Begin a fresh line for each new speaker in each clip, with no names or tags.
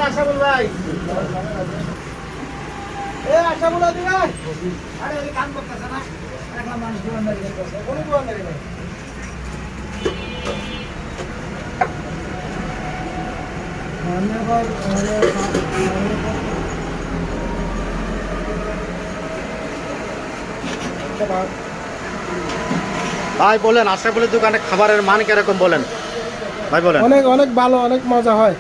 আশাফুল ভাই, এ আশাফুল আদি ভাই, আরে ওই কাম করতেছে না, একলা মানুষ দোকানদারি করতেছে, কোন দোকানদারি ভাই?
ভাই বলেন, আশরাফুলের দোকানে খাবারের মান কিরকম বলেন ভাই, বলেন।
অনেক অনেক ভালো, অনেক মজা হয়।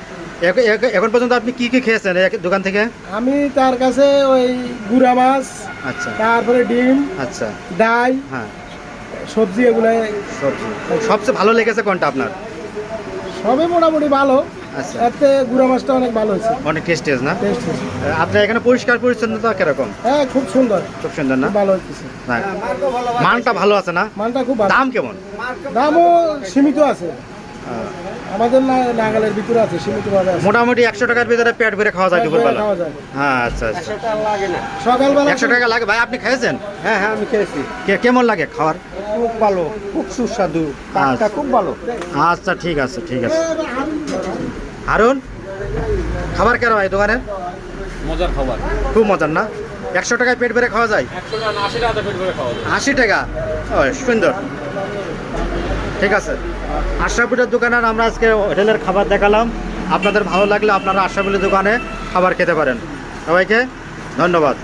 এখন পর্যন্ত আপনি কি কি খেয়েছেন এই দোকান থেকে?
আমি তার কাছে ওই গুড়া মাছ,
আচ্ছা
তারপরে ডিম,
আচ্ছা,
ডাল,
হ্যাঁ,
সবজি, এগুলো
সবজি। সবচেয়ে ভালো লেগেছে কোনটা আপনার?
সবই মোটামুটি ভালো।
আচ্ছা,
এতে গুড়া মাছটা অনেক ভালো হয়েছে,
অনেক টেস্টি না?
টেস্ট হয়েছে।
আপনার এখানে পরিষ্কার পরিচ্ছন্নতা কিরকম?
হ্যাঁ, খুব সুন্দর,
খুব সুন্দর না?
খুব ভালো হয়েছে।
হ্যাঁ। মানটা ভালো আছে না?
মানটা খুব ভালো।
দাম কেমন?
দামও সীমিত আছে, আমাদের নাগালের ভিতরে আছে, সীমিতভাবে আছে।
মোটামুটি 100 টাকার ভিতরে পেট ভরে খাওয়া যায় দুপুরবেলা?
খাওয়া যায়।
হ্যাঁ, আচ্ছা আচ্ছা।
সকালবেলা
100 টাকা লাগে। ভাই আপনি খেয়েছেন?
হ্যাঁ হ্যাঁ, আমি খেয়েছি,
কেমন লাগে খাবার?
খুব ভালো, খুব সুস্বাদু, কাঠটা খুব ভালো।
আচ্ছা, ঠিক আছে ঠিক আছে। হারুন, খাবার কেন এই দোকানের?
মজার খাবার,
খুব মজার না? 100 টাকায় পেট ভরে খাওয়া যায়?
100 টাকা না, 80 টাকা পেট করে খাওয়া যায়।
80 টাকা? ও সুন্দর, ঠিক আছে। আশরাফুলের দোকানের আমরা আজকে হোটেলের খাবার দেখালাম। আপনাদের ভালো লাগলে আপনারা আশরাফুলের দোকানে খাবার খেতে পারেন। সবাইকে ধন্যবাদ।